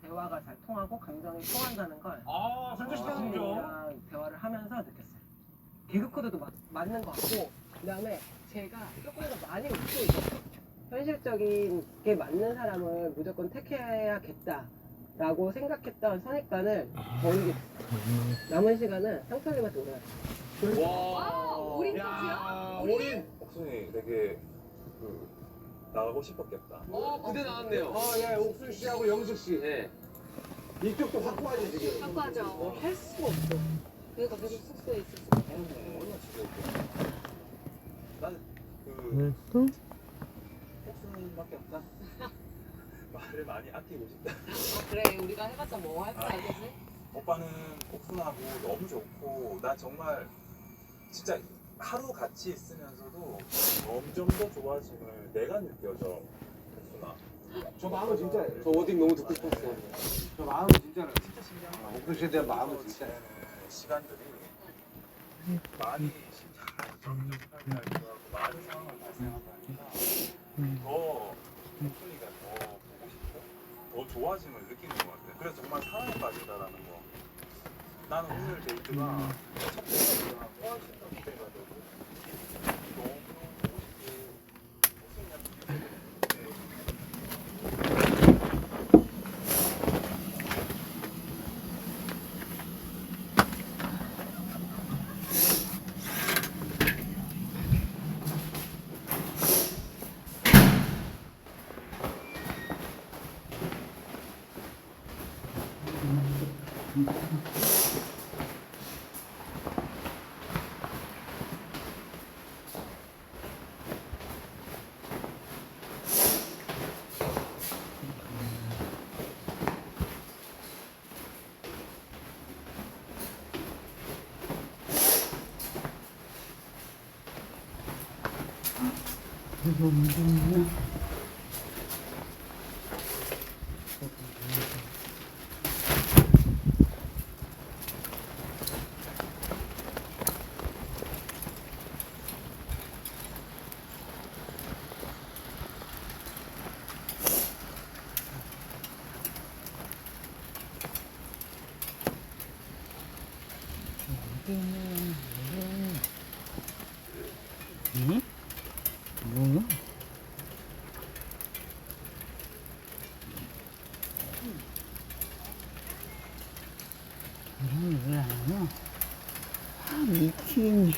대화가 잘 통하고 감정이 통한다는 걸 선주시장님이랑 대화를 하면서 느꼈어요. 개그 코드도 맞는 것 같고, 그다음에 제가 조금 더 많이 웃고 있었어요. 현실적인 게 맞는 사람을 무조건 택해야겠다라고 생각했던 선입관을 버리게 됐어요. 남은 시간은 상철님한테 오래요. 와, 올인 야, 끝이요? 올인. 옥순이 되게 나가고 싶었겠다. 부대 나왔네요. 예, 옥순 씨하고 영숙 씨. 네. 이쪽도 확고하죠, 지금. 바꿔하죠. 할 수가 없어. 그러니까 계속 숙소에 있었어. 얼마나 지겹게. 난 옥순밖에 없다. 말을 많이 아끼고 싶다. 그래, 우리가 해봤자 뭐 할 거야, 그지? 오빠는 옥순하고 너무 좋고 나 정말 진짜 하루 같이 있으면서도 점점 더 좋아짐을 내가 느껴져. 옥순아. 저 마음은 진짜예요. 저 워딩 너무 듣고 싶었어요. 저 마음은 진짜로. 진짜 신기한 옥순 씨에 대한 마음은 진짜예요. 시간들이 많이 점점하게 하기도 하고 많은 상황을 발생하고 하니까 더 옥순이가 더 보고 싶고 더 좋아짐을 느끼는 것 같아요. 그래서 정말 사랑에 빠진다라는 거. 나는 오늘 데이트가 첫 데이트가 훨씬 더 기대가 되고 너무 보고 싶고 옥순이한테 미친.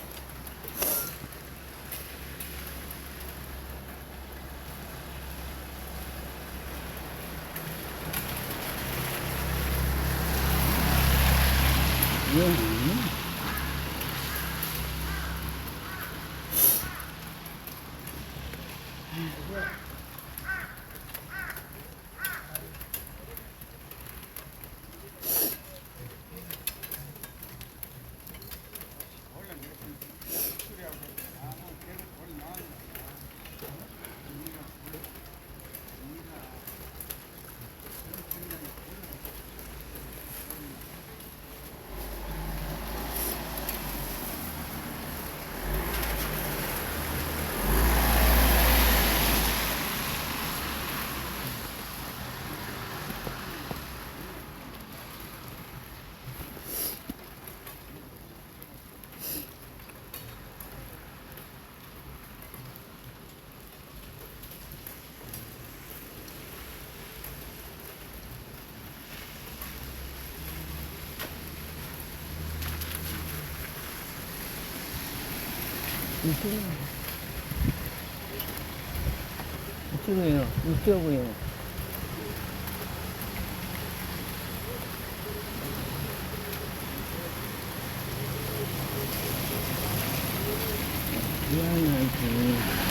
이쪽이에요. 이쪽이에요. 미안하지.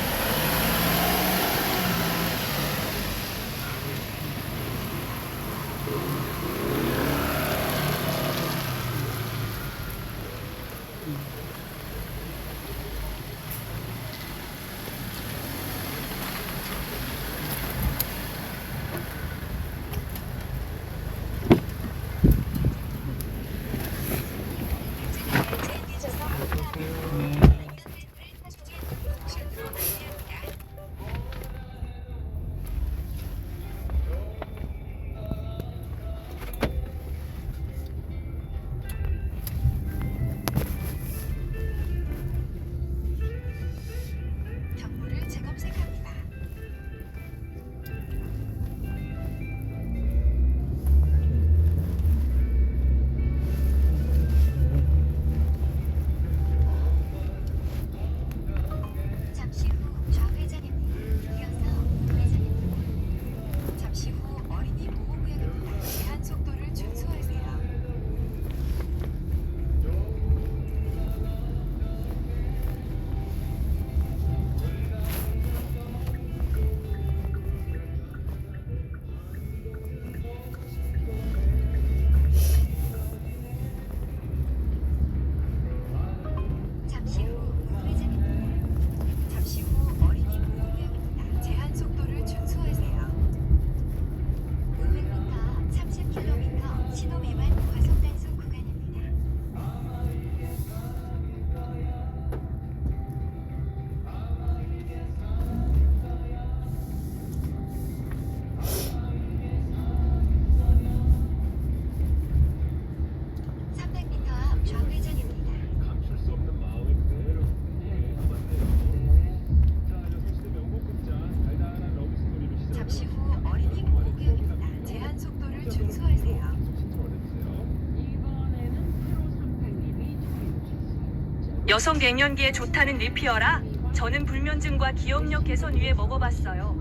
여성 갱년기에 좋다는 리피어라 저는 불면증과 기억력 개선 위해 먹어봤어요.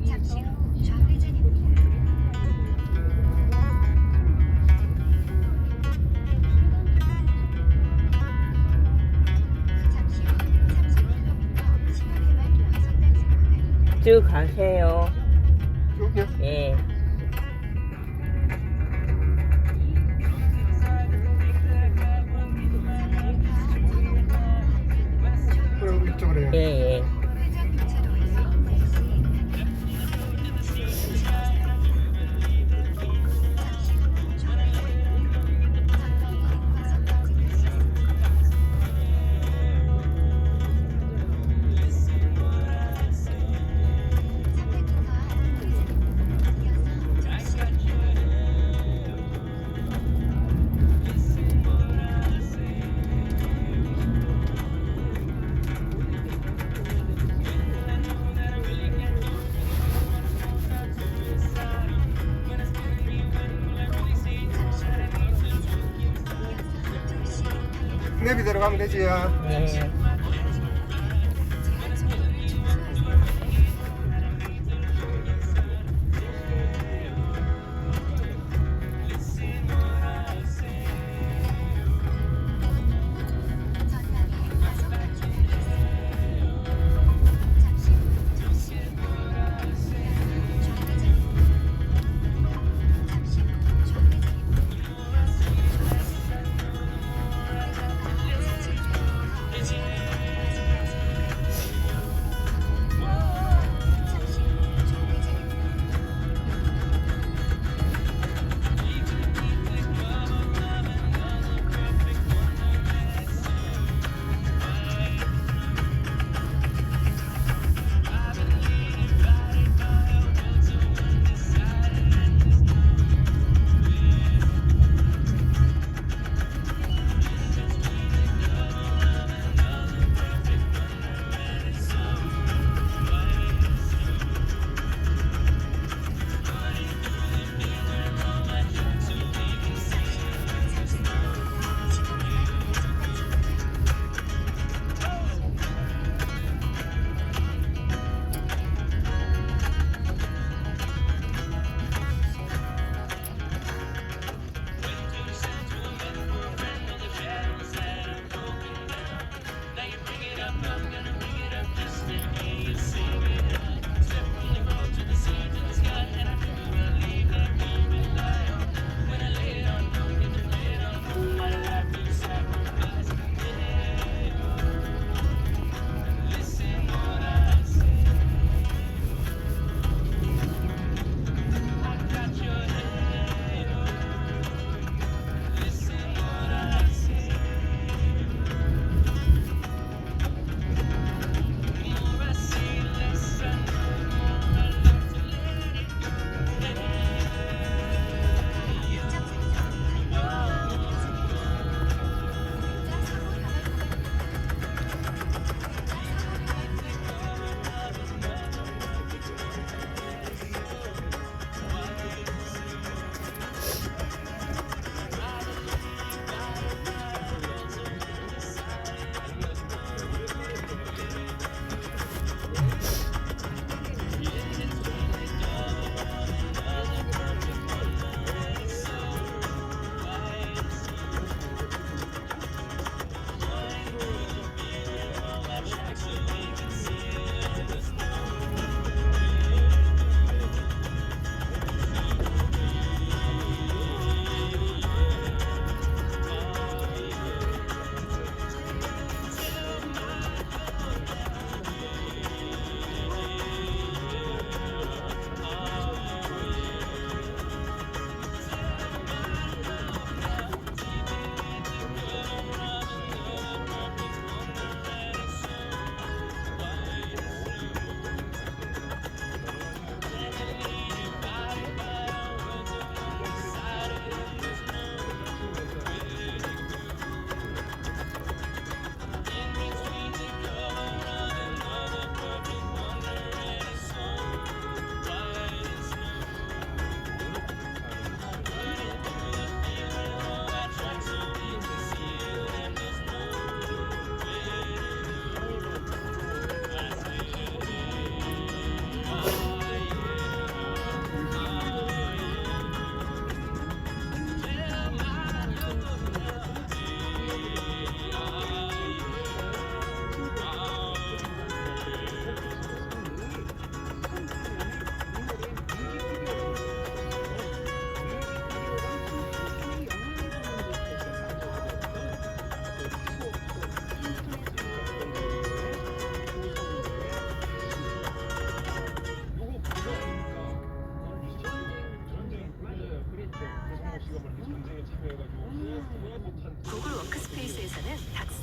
잠시 후 좌회전입니다. 잠시 후 30km 신호개발 과속 단속 구간입니다. 쭉 가세요. 쭉요? 예. 그럼 이쪽으로 해요. 예, 예. 회전 교차로에서 잠시 후 좌회전입니다. 전방과 과속 방지턱 내비 들어가면 되지요. 예. 잠시 후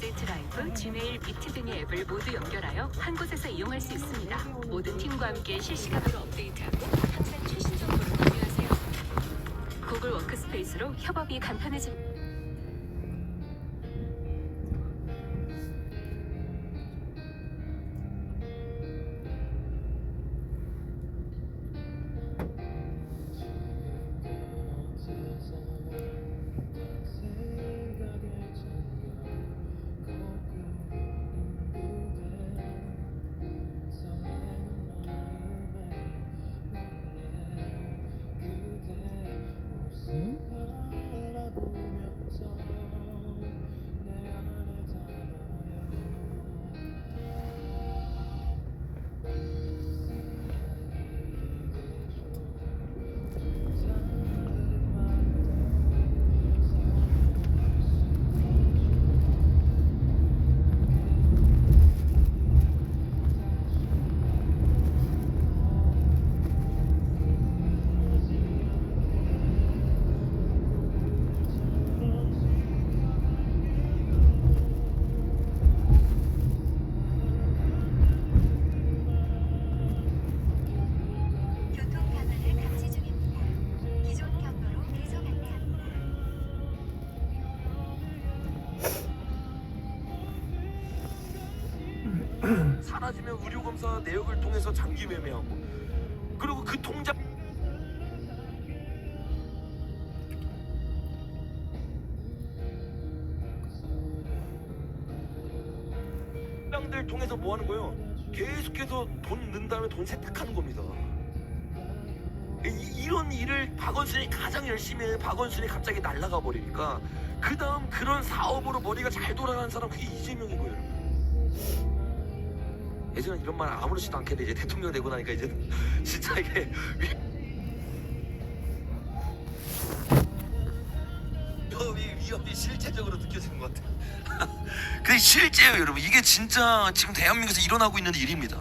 메시지 라이브, 지메일, 미트 등의 앱을 모두 연결하여 한 곳에서 이용할 수 있습니다. 모든 팀과 함께 실시간으로 업데이트하고 항상 최신 정보를 공유하세요. 구글 워크스페이스로 협업이 간편해집니다. 교통 강화를 감지 중입니다. 기존 경로로 계속 안내합니다. 사라지면 의료검사 내역을 통해서 장기 매매하고 그리고 그 통장 들 통해서 뭐 하는 거예요? 계속해서 돈 넣은 다음에 돈 세탁하는 겁니다. 이런 일을 박원순이 가장 열심히 해. 박원순이 갑자기 날아가 버리니까 그 다음 그런 사업으로 머리가 잘 돌아가는 사람 그게 이재명인 거예요, 여러분. 예전에 이런 말 아무렇지도 않겠는데 이제 대통령 되고 나니까 이제 진짜 이게 위협이 실제적으로 느껴지는 것 같아요. 근데 실제예요, 여러분. 이게 진짜 지금 대한민국에서 일어나고 있는 일입니다.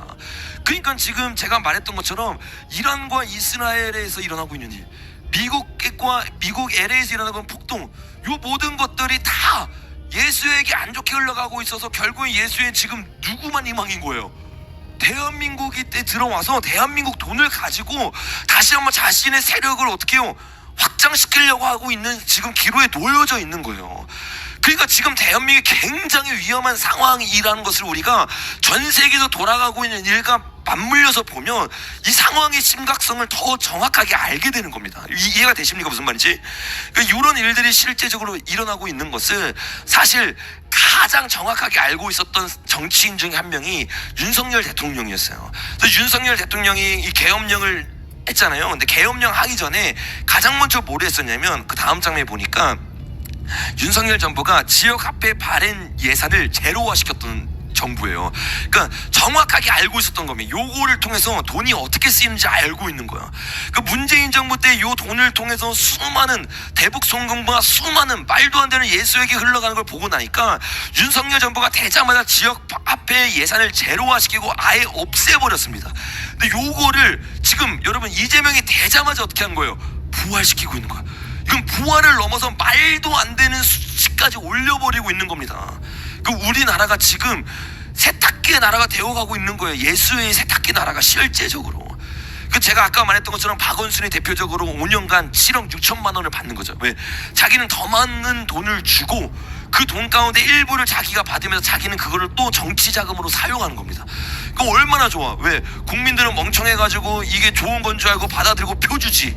그러니까 지금 제가 말했던 것처럼 이란과 이스라엘에서 일어나고 있는 일, 미국 LA에서 일어나고 있는 폭동, 요 모든 것들이 다 예수에게 안 좋게 흘러가고 있어서 결국에 예수의 지금 누구만 희망인 거예요? 대한민국이 때 들어와서 대한민국 돈을 가지고 다시 한번 자신의 세력을 어떻게 해요? 확장시키려고 하고 있는 지금 기로에 놓여져 있는 거예요. 그러니까 지금 대한민국이 굉장히 위험한 상황이라는 것을 우리가 전 세계에서 돌아가고 있는 일과 맞물려서 보면 이 상황의 심각성을 더 정확하게 알게 되는 겁니다. 이해가 되십니까? 무슨 말인지? 그러니까 이런 일들이 실제적으로 일어나고 있는 것을 사실 가장 정확하게 알고 있었던 정치인 중에 한 명이 윤석열 대통령이었어요. 그래서 윤석열 대통령이 이 계엄령을 했잖아요. 근데 계엄령 하기 전에 가장 먼저 뭘 했었냐면 그 다음 장면에 보니까 윤석열 정부가 지역 화폐 발행 예산을 제로화시켰던 정부예요. 그러니까 정확하게 알고 있었던 겁니다. 요거를 통해서 돈이 어떻게 쓰이는지 알고 있는 거야. 그 문재인 정부 때 요 돈을 통해서 수많은 대북 송금과 수많은 말도 안 되는 예수에게 흘러가는 걸 보고 나니까 윤석열 정부가 되자마자 지역 화폐 예산을 제로화시키고 아예 없애버렸습니다. 근데 요거를 지금 여러분 이재명이 되자마자 어떻게 한 거예요? 부활시키고 있는 거야. 이건 부활을 넘어서 말도 안 되는 수치까지 올려버리고 있는 겁니다. 그 우리나라가 지금 세탁기의 나라가 되어가고 있는 거예요. 예수의 세탁기 나라가 실제적으로. 그 제가 아까 말했던 것처럼 박원순이 대표적으로 5년간 7억 6천만 원을 받는 거죠. 왜? 자기는 더 많은 돈을 주고 그 돈 가운데 일부를 자기가 받으면서 자기는 그거를 또 정치 자금으로 사용하는 겁니다. 그 얼마나 좋아. 왜? 국민들은 멍청해가지고 이게 좋은 건 줄 알고 받아들이고 표 주지.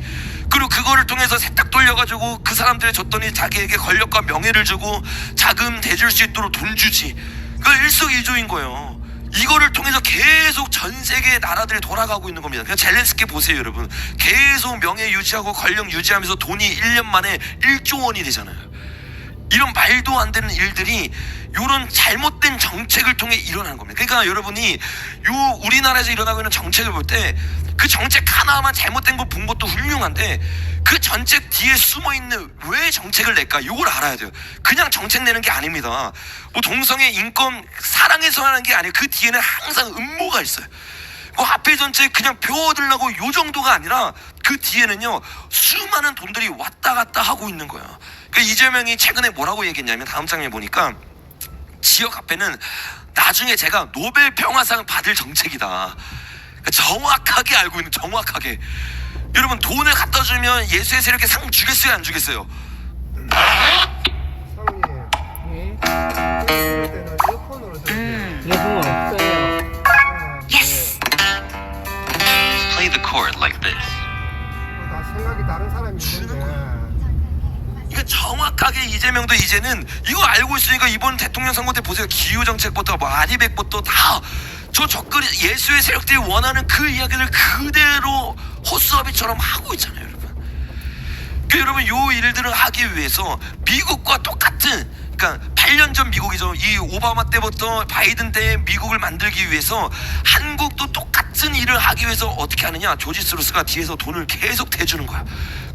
그리고 그거를 통해서 세탁 돌려가지고 그 사람들이 줬더니 자기에게 권력과 명예를 주고 자금 대줄 수 있도록 돈 주지. 그 일석이조인 거예요. 이거를 통해서 계속 전 세계 나라들이 돌아가고 있는 겁니다. 그냥 젤렌스키 보세요, 여러분. 계속 명예 유지하고 권력 유지하면서 돈이 1년 만에 1조 원이 되잖아요. 이런 말도 안 되는 일들이 이런 잘못된 정책을 통해 일어나는 겁니다. 그러니까 여러분이 요 우리나라에서 일어나고 있는 정책을 볼 때 그 정책 하나만 잘못된 거 본 것도 훌륭한데 그 정책 뒤에 숨어있는 왜 정책을 낼까? 이걸 알아야 돼요. 그냥 정책 내는 게 아닙니다. 뭐 동성애 인권 사랑해서 하는 게 아니에요. 그 뒤에는 항상 음모가 있어요. 그 화폐 전체 그냥 표 얻으려고 요 정도가 아니라 그 뒤에는요 수많은 돈들이 왔다 갔다 하고 있는 거예요. 그러니까 이재명이 최근에 뭐라고 얘기했냐면 다음 장면에 보니까 지역 앞에는 나중에 제가 노벨 평화상 받을 정책이다. 그러니까 정확하게 알고 있는, 정확하게. 여러분, 돈을 갖다 주면 예수의 세력에 상 주겠어요, 안 주겠어요? 사모님 예? 이럴 때는 이어폰으로 들으세요. 이어폰 없어요. Yes. Play the chord like this. 다 생각이 다른 사람이 있는데 이거 정확하게 이재명도 이제는 이거 알고 있으니까 이번 대통령 선거 때 보세요. 기후 정책부터 뭐 아리백부터 다 저 접근 예수의 세력들이 원하는 그 이야기를 그대로 호수아비처럼 하고 있잖아요, 여러분. 그 여러분, 요 일들을 하기 위해서 미국과 똑같은, 그러니까 8년 전 미국이죠. 이 오바마 때부터 바이든 때의 미국을 만들기 위해서 한국도 똑같은 일을 하기 위해서 어떻게 하느냐? 조지 소로스가 뒤에서 돈을 계속 대주는 거야.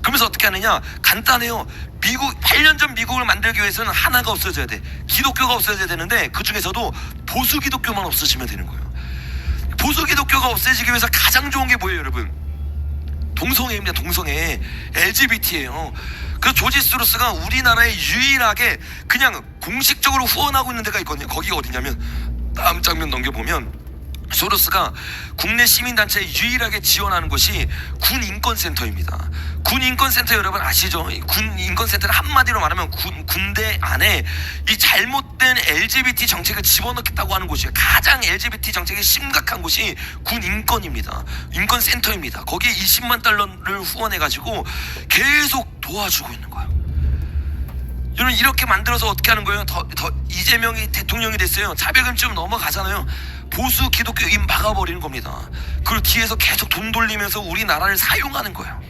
그러면서 어떻게 하느냐? 간단해요. 미국 8년 전 미국을 만들기 위해서는 하나가 없어져야 돼. 기독교가 없어져야 되는데 그 중에서도 보수 기독교만 없어지면 되는 거예요. 보수 기독교가 없어지기 위해서 가장 좋은 게 뭐예요, 여러분? 동성애입니다. 동성애. LGBT예요. 그래서 조지 소로스가 우리나라에 유일하게 그냥 공식적으로 후원하고 있는 데가 있거든요. 거기가 어디냐면, 다음 장면 넘겨보면 소로스가 국내 시민단체에 유일하게 지원하는 것이 군인권센터입니다. 군인권센터 여러분 아시죠? 군인권센터는 한마디로 말하면 군대 안에 이 잘못된 LGBT 정책을 집어넣겠다고 하는 곳이에요. 가장 LGBT 정책이 심각한 곳이 군인권입니다. 인권센터입니다. 거기에 20만 달러를 후원해가지고 계속 도와주고 있는 거예요. 여러분, 이렇게 만들어서 어떻게 하는 거예요? 더 이재명이 대통령이 됐어요. 차별금지 넘어가잖아요. 보수 기독교 입 막아버리는 겁니다. 그리고 뒤에서 계속 돈 돌리면서 우리나라를 사용하는 거예요.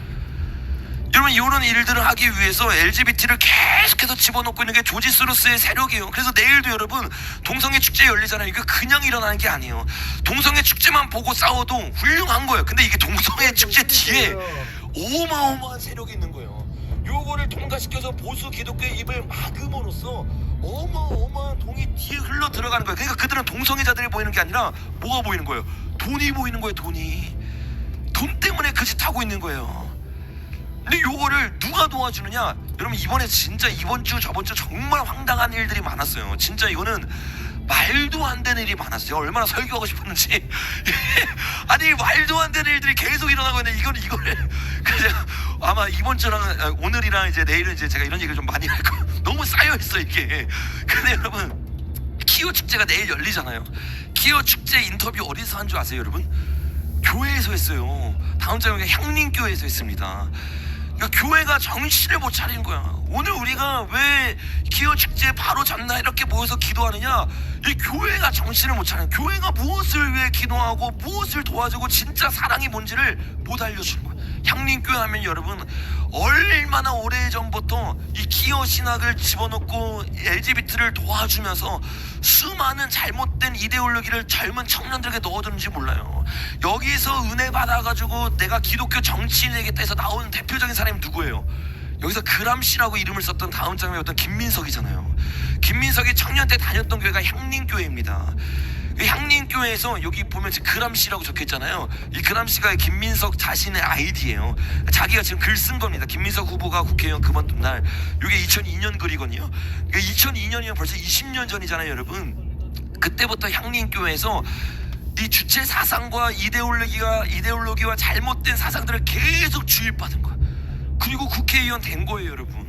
여러분, 이런 일들을 하기 위해서 LGBT를 계속해서 집어넣고 있는 게 조지 소로스의 세력이에요. 그래서 내일도 여러분 동성애 축제 열리잖아요. 이거 그냥 일어나는 게 아니에요. 동성애 축제만 보고 싸워도 훌륭한 거예요. 근데 이게 동성애 축제 뒤에 어마어마한 세력이 있는 거예요. 요거를 통과시켜서 보수 기독교의 입을 막음으로써 어마어마한 돈이 뒤에 흘러 들어가는 거예요. 그러니까 그들은 동성애자들이 보이는 게 아니라 뭐가 보이는 거예요? 돈이 보이는 거예요. 돈이. 돈 때문에 그 짓 하고 있는 거예요. 근데 요거를 누가 도와주느냐? 여러분, 이번에 진짜 이번 주 저번 주 정말 황당한 일들이 많았어요. 진짜 이거는 말도 안 되는 일이 많았어요. 얼마나 설교하고 싶었는지. 아니, 말도 안 되는 일들이 계속 일어나고 있는데 이거를 그래서 아마 이번 주랑 오늘이랑 이제 내일은 이제 제가 이런 얘기를 좀 많이 할 거예요. 너무 쌓여 있어 이게. 근데 여러분, 키오 축제가 내일 열리잖아요. 키오 축제 인터뷰 어디서 한 줄 아세요, 여러분? 교회에서 했어요. 다음 장에 향림교회에서 했습니다. 그러니까 교회가 정신을 못 차리는 거야. 오늘 우리가 왜 기호 축제 바로 전날 이렇게 모여서 기도하느냐? 이 교회가 정신을 못 차리는, 교회가 무엇을 위해 기도하고 무엇을 도와주고 진짜 사랑이 뭔지를 못 알려주는 거야. 향림교회 하면 여러분 얼마나 오래전부터 이 기호 신학을 집어넣고 LGBT를 도와주면서 수많은 잘못된 이데올로기를 젊은 청년들에게 넣어주는지 몰라요. 여기서 은혜 받아가지고 내가 기독교 정치인 되겠다 해서 나오는 대표적인 사람이 누구예요? 여기서 그람씨라고 이름을 썼던 다음 장면에 어떤 김민석이잖아요. 김민석이 청년 때 다녔던 교회가 향림교회입니다. 향림교회에서 여기 보면 그람씨라고 적혀있잖아요. 이 그람씨가 김민석 자신의 아이디예요. 자기가 지금 글 쓴 겁니다. 김민석 후보가 국회의원 그만둔 날. 이게 2002년 글이거든요. 2002년이면 벌써 20년 전이잖아요, 여러분. 그때부터 향림교회에서 이 주체 사상과 이데올로기와 잘못된 사상들을 계속 주입받은 거야. 그리고 국회의원 된 거예요, 여러분.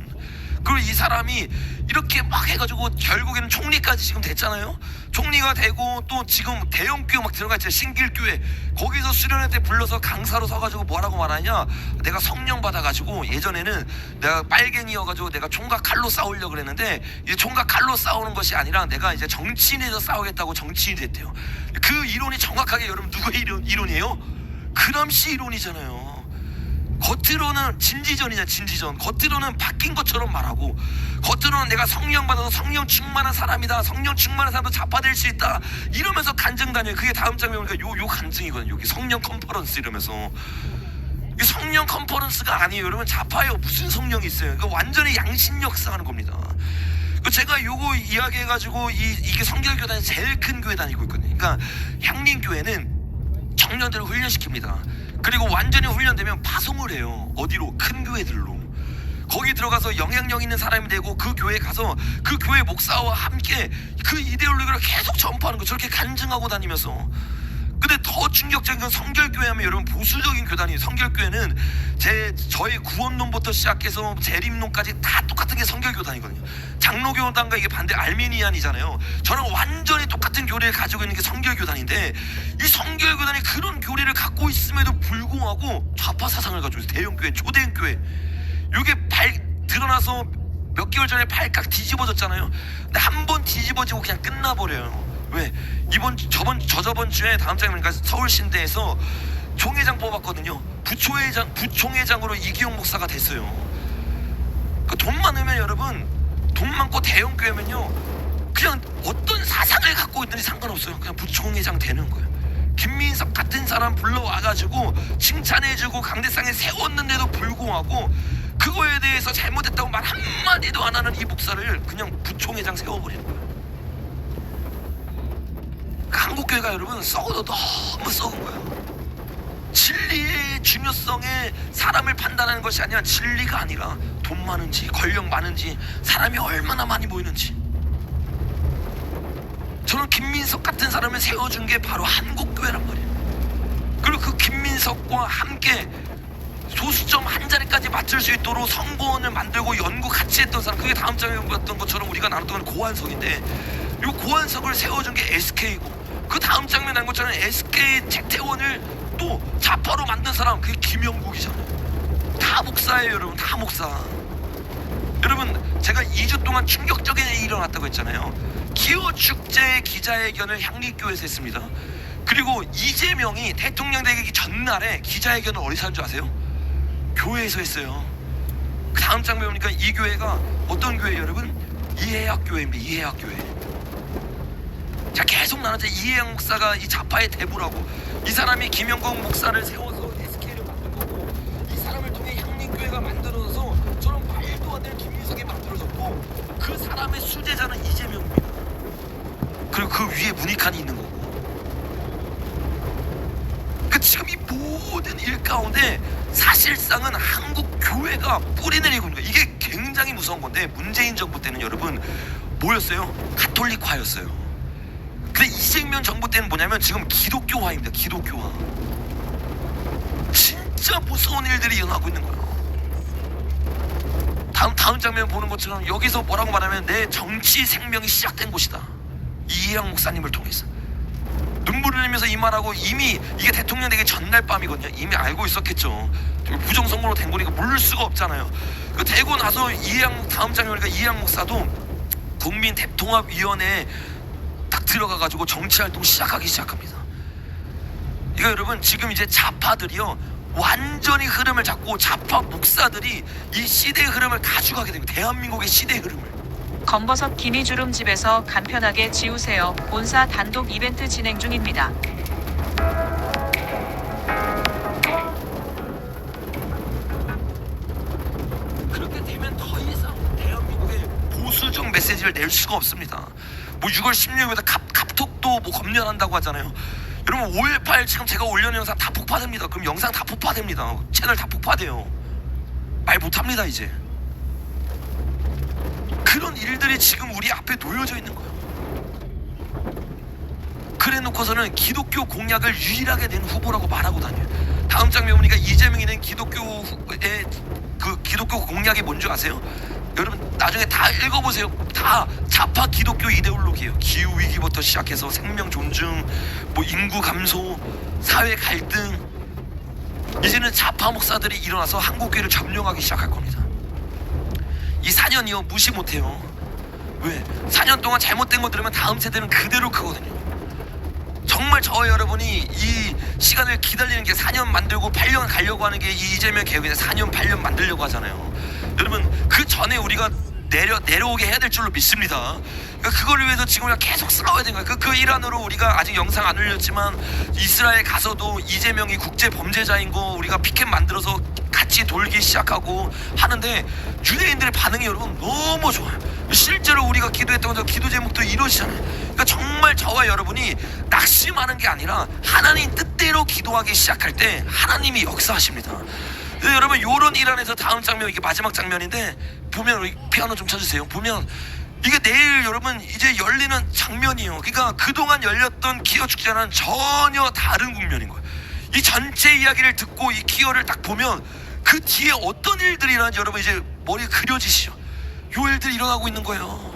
그리고 이 사람이 이렇게 막 해가지고 결국에는 총리까지 지금 됐잖아요. 총리가 되고 또 지금 대형교회 막 들어가 있잖아요. 신길교회. 거기서 수련회 때 불러서 강사로 서가지고 뭐라고 말하냐? 내가 성령 받아가지고 예전에는 내가 빨갱이여가지고 내가 총각 칼로 싸우려고 그랬는데 이제 총각 칼로 싸우는 것이 아니라 내가 이제 정치인에서 싸우겠다고 정치인이 됐대요. 그 이론이 정확하게 여러분 누구의 이론이에요? 그람씨 이론이잖아요. 겉으로는 진지전이냐, 진지전. 겉으로는 바뀐 것처럼 말하고, 겉으로는 내가 성령 받아서 성령 충만한 사람이다, 성령 충만한 사람도 자파될 수 있다 이러면서 간증 다녀요. 그게 다음 장면 보니까 요 간증이거든요. 여기 성령 컨퍼런스 이러면서. 이 성령 컨퍼런스가 아니에요, 여러분. 자파예요. 무슨 성령이 있어요? 이거 완전히 양심 역사하는 겁니다. 제가 요거 이야기해가지고 이게 성결교단이 제일 큰 교회 다니고 있거든요. 그러니까 향림교회는 청년들을 훈련시킵니다. 그리고 완전히 훈련되면 파송을 해요. 어디로? 큰 교회들로. 거기 들어가서 영향력 있는 사람이 되고 그 교회에 가서 그 교회 목사와 함께 그 이데올로기를 계속 전파하는 거 저렇게 간증하고 다니면서. 근데 더 충격적인 건 성결교회 하면 여러분 보수적인 교단이에요. 성결교회는 저의 구원론부터 시작해서 재림론까지 다 똑같은 게 성결교단이거든요. 장로교단과 이게 반대 알미니안이잖아요. 저는 완전히 똑같은 교리를 가지고 있는 게 성결교단인데 이 성결교단이 그런 교리를 갖고 있음에도 불구하고 좌파 사상을 가지고 있어요. 대형교회, 초대형교회. 이게 드러나서 몇 개월 전에 발칵 뒤집어졌잖아요. 근데 한 번 뒤집어지고 그냥 끝나버려요. 왜? 저저번 주에 다음 장에 보니까 서울신대에서 총회장 뽑았거든요. 부총회장으로 이기용 목사가 됐어요. 돈 많으면 여러분, 돈 많고 대형 교회면요, 그냥 어떤 사상을 갖고 있든지 상관없어요. 그냥 부총회장 되는 거예요. 김민석 같은 사람 불러와가지고 칭찬해주고 강대상에 세웠는데도 불구하고 그거에 대해서 잘못했다고 말 한마디도 안 하는 이 목사를 그냥 부총회장 세워버리는 거예요. 한국교회가 여러분 썩어도 너무 썩은 거예요. 진리의 중요성에 사람을 판단하는 것이 아니라 진리가 아니라 돈 많은지 권력 많은지 사람이 얼마나 많이 모이는지. 저는 김민석 같은 사람을 세워준 게 바로 한국교회란 말이에요. 그리고 그 김민석과 함께 소수점 한 자리까지 맞출 수 있도록 선거원을 만들고 연구 같이 했던 사람, 그게 다음 장에 봤던 것처럼 우리가 나눴던 건 고한석인데 이 고한석을 세워준 게 SK고 그 다음 장면에 난 것처럼 SK 책태원을 또 좌파로 만든 사람 그게 김영국이잖아요. 다 목사예요 여러분. 다 목사. 여러분 제가 2주 동안 충격적인 일이 일어났다고 했잖아요. 기호축제 기자회견을 향리교에서 했습니다. 그리고 이재명이 대통령 되기 전날에 기자회견을 어디서 한 줄 아세요? 교회에서 했어요. 그 다음 장면 보니까 이 교회가 어떤 교회예요 여러분? 이해학교회입니다. 이해학교회. 자, 계속 나눴죠. 이해영 목사가 이 좌파의 대부라고. 이 사람이 김영국 목사를 세워서 SK를 만든 거고 이 사람을 통해 향림교회가 만들어서 저런 말도 안 되는 김민석이 만들어졌고 그 사람의 수제자는 이재명입니다. 그리고 그 위에 문익환이 있는 거고. 그 지금 이 모든 일 가운데 사실상은 한국 교회가 뿌리 내리고 있는 거예요. 이게 굉장히 무서운 건데 문재인 정부 때는 여러분 뭐였어요? 가톨릭화였어요. 근데 이재명 정부 때는 뭐냐면 지금 기독교화입니다. 기독교화. 진짜 무서운 일들이 일어나고 있는 거예요. 다음 장면 보는 것처럼 여기서 뭐라고 말하면 내 정치 생명이 시작된 곳이다. 이해영 목사님을 통해서 눈물을 흘리면서 이 말하고 이미 이게 대통령 되기 전날 밤이거든요. 이미 알고 있었겠죠. 부정선거로 된 거니까 모를 수가 없잖아요. 그 되고 나서 이해영 다음 장면이니까 이해영 목사도 국민 대통합위원회에 딱 들어가가지고 정치활동 시작하기 시작합니다. 이거 여러분 지금 이제 좌파들이요 완전히 흐름을 잡고 좌파 목사들이 이 시대의 흐름을 가져가게 됩니다. 대한민국의 시대의 흐름을. 검버섯 기미주름 집에서 간편하게 지우세요. 본사 단독 이벤트 진행 중입니다. 그렇게 되면 더 이상 대한민국에 보수적 메시지를 낼 수가 없습니다. 뭐 6월 16일부터 갑톡도 뭐 검열한다고 하잖아요. 여러분 5.18 지금 제가 올려놓은 영상 다 폭파됩니다. 그럼 영상 다 폭파됩니다. 채널 다 폭파돼요. 말 못합니다 이제. 그런 일들이 지금 우리 앞에 놓여져 있는 거예요. 그래 놓고서는 기독교 공약을 유일하게 낸 후보라고 말하고 다녀요. 다음 장면 보니까 이재명이 낸 기독교의 그 기독교 공약이 뭔지 아세요? 여러분 나중에 다 읽어보세요. 다 좌파 기독교 이데올로기예요. 기후 위기부터 시작해서 생명 존중, 뭐 인구 감소, 사회 갈등. 이제는 좌파 목사들이 일어나서 한국교회를 점령하기 시작할 겁니다. 이 4년이요 무시 못해요. 왜? 4년 동안 잘못된 거 들으면 다음 세대는 그대로 크거든요. 정말 저와 여러분이 이 시간을 기다리는 게 4년 만들고 8년 가려고 하는 게 이 이재명 계획에 4년 8년 만들려고 하잖아요. 여러분 그 전에 우리가 내려오게 해야 될 줄로 믿습니다. 그러니까 그걸 위해서 지금 우리가 계속 싸워야 되는 거예요. 그 일환으로 우리가 아직 영상 안 올렸지만 이스라엘 가서도 이재명이 국제 범죄자인 거 우리가 피켓 만들어서 같이 돌기 시작하고 하는데 유대인들의 반응이 여러분 너무 좋아요. 실제로 우리가 기도했던 저 기도 제목도 이러시잖아요. 그러니까 정말 저와 여러분이 낙심하는 게 아니라 하나님 뜻대로 기도하기 시작할 때 하나님이 역사하십니다. 근데 여러분 요런 일 안에서 다음 장면, 이게 마지막 장면인데 보면 우리 피아노 좀 쳐주세요. 보면 이게 내일 여러분 이제 열리는 장면이에요. 그러니까 그동안 열렸던 기어 축제는 전혀 다른 국면인 거예요. 이 전체 이야기를 듣고 이 기어를 딱 보면 그 뒤에 어떤 일들이 일어나는지 여러분 이제 머리에 그려지시죠. 요 일들이 일어나고 있는 거예요.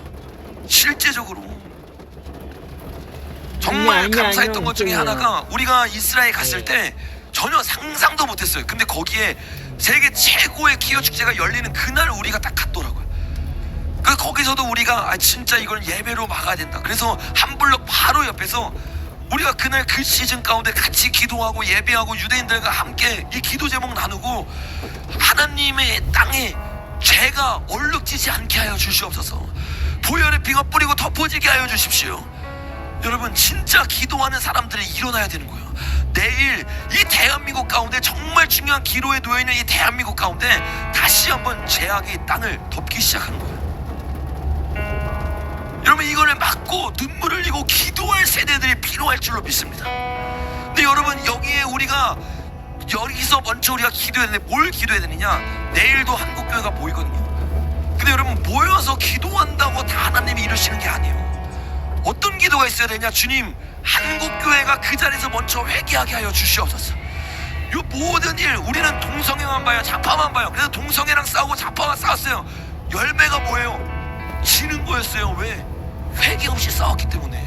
실제적으로. 정말 감사했던 것 중에 하나가 우리가 이스라엘 갔을 때 전혀 상상도 못했어요. 근데 거기에 세계 최고의 기어 축제가 열리는 그날 우리가 딱 갔더라고요. 그래서 거기서도 우리가 진짜 이걸 예배로 막아야 된다. 그래서 한 블록 바로 옆에서 우리가 그날 그 시즌 가운데 같이 기도하고 예배하고 유대인들과 함께 이 기도 제목 나누고 하나님의 땅에 죄가 얼룩지지 않게 하여 주시옵소서. 보혈의 피가 뿌리고 덮어지게 하여 주십시오. 여러분 진짜 기도하는 사람들이 일어나야 되는 거예요. 내일 이 대한민국 가운데 정말 중요한 기로에 놓여있는 이 대한민국 가운데 다시 한번 죄악이 땅을 덮기 시작하는 거예요. 여러분 이거를 막고 눈물을 흘리고 기도할 세대들이 필요할 줄로 믿습니다. 근데 여러분 여기에 우리가 여기서 먼저 우리가 기도해야 되는데 뭘 기도해야 되느냐? 내일도 한국교회가 모이거든요. 근데 여러분 모여서 기도한다고 다 하나님이 이루시는 게 아니에요. 어떤 기도가 있어야 되냐? 주님 한국교회가 그 자리에서 먼저 회개하게 하여 주시옵소서. 이 모든 일 우리는 동성애만 봐요, 좌파만 봐요. 그래서 동성애랑 싸우고 좌파가 싸웠어요. 열매가 뭐예요? 지는 거였어요. 왜? 회개 없이 싸웠기 때문에.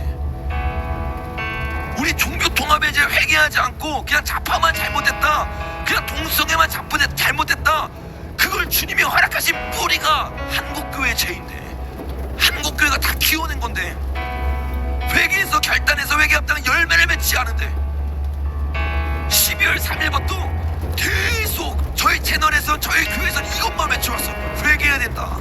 우리 종교통합에 이제 회개하지 않고 그냥 좌파만 잘못했다, 그냥 동성애만 잘못했다, 그걸 주님이 허락하신 뿌리가 한국교회 죄인데, 한국교회가 다 키워낸 건데, 회개해서 결단해서 회개했다는 열매를 맺지 않은데 12월 3일부터 계속 저희 채널에서 저희 교회에서 이것만 외쳐왔어. 회개해야 된다.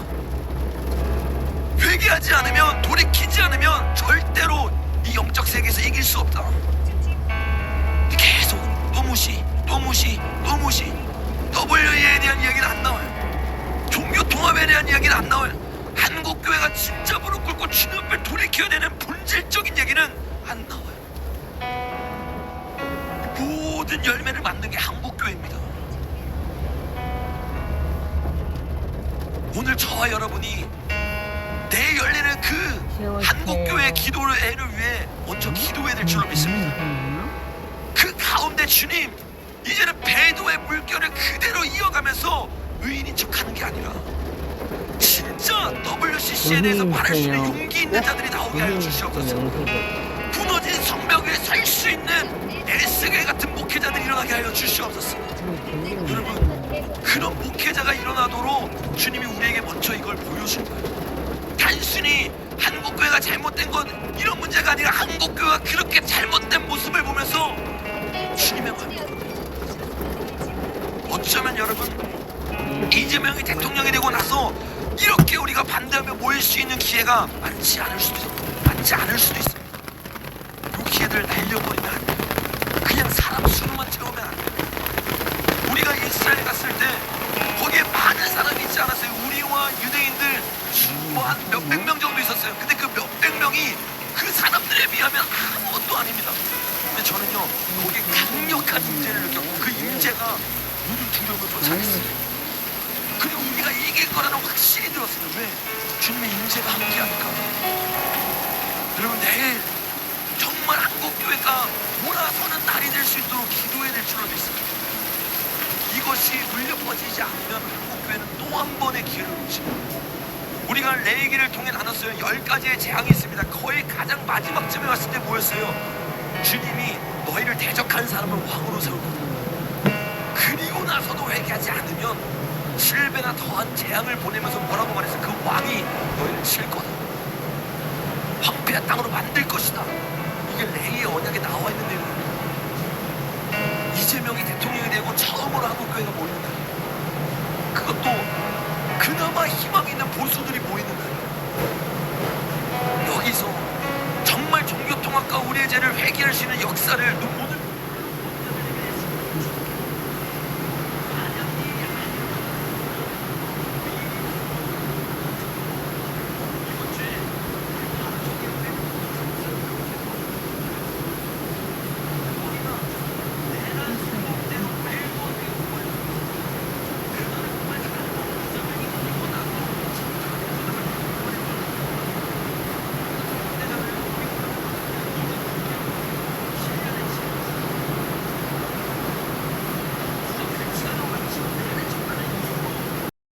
회개하지 않으면, 돌이키지 않으면 절대로 이 영적 세계에서 이길 수 없다. 계속 또 무시, 또 무시, 또 무시. WA에 대한 이야기는 안 나와요. 종교 통합에 대한 이야기는 안 나와요. 한국교회가 진짜 무릎 꿇고 주님 앞에 돌이켜야 되는 본질적인 얘기는 안 나와요. 모든 열매를 만든 게 한국교회입니다. 오늘 저와 여러분이 내일 열리는 그 한국교회 기도회를 위해 먼저 기도해야 될 줄로 믿습니다. 그 가운데 주님 이제는 배도의 물결을 그대로 이어가면서 의인인 척하는 게 아니라 진짜 WCC에 대해서 말할 수 있는 용기 있는 자들이 나오게 하여 주시옵소서. 무너진 성벽 위에 설 수 있는 에스겔 같은 목회자들이 일어나게 하여 주시옵소서. 여러분 그런 목회자가 일어나도록 주님이 우리에게 먼저 이걸 보여준 거예요. 단순히 한국교회가 잘못된 건 이런 문제가 아니라 한국교회가 그렇게 잘못된 모습을 보면서 주님의 마음이, 어쩌면 여러분 이재명이 대통령이 되고 나서 이렇게 우리가 반대하며 모일 수 있는 기회가 많지 않을 수도 있습니다. 이 기회들을 날려버리면 안 돼요. 그냥 사람 수로만 채우면 안 돼요. 우리가 이스라엘 갔을 때 거기에 많은 사람이 있지 않았어요? 우리와 유대인들 뭐 한 몇백 명 정도 있었어요. 근데 그 몇백 명이 그 사람들에 비하면 아무것도 아닙니다. 근데 저는요 거기에 강력한 임재를 느꼈고 그 임재가 모든 두려움을 쫓아냈어요. 그리고 우리가 이길 거라는 확신이 들었어요. 왜? 주님의 임재가 함께하니까. 여러분 내일 정말 한국교회가 돌아서는 날이 될 수 있도록 기도해야 될 줄로 믿습니다. 이것이 물려 퍼지지 않으면 한국교회는 또 한 번의 기회를 놓칩니다. 우리가 레위기를 통해 나눴어요. 10가지의 재앙이 있습니다. 거의 가장 마지막쯤에 왔을 때 뭐였어요? 주님이 너희를 대적하는 사람을 왕으로 세울 거다. 그리고 나서도 회개하지 않으면 7배나 더한 재앙을 보내면서 뭐라고 말했어요? 그 왕이 너희를 칠 거다. 황폐한 땅으로 만들 것이다. 이게 레위의 언약에 나와 있는 내용입니다. 이재명이 대통령이 되고 처음으로 한국교회가 모이는 날, 그것도 그나마 희망 있는 보수들이 모이는 날, 여기서 정말 종교통합과 우리의 죄를 회개할 수 있는 역사를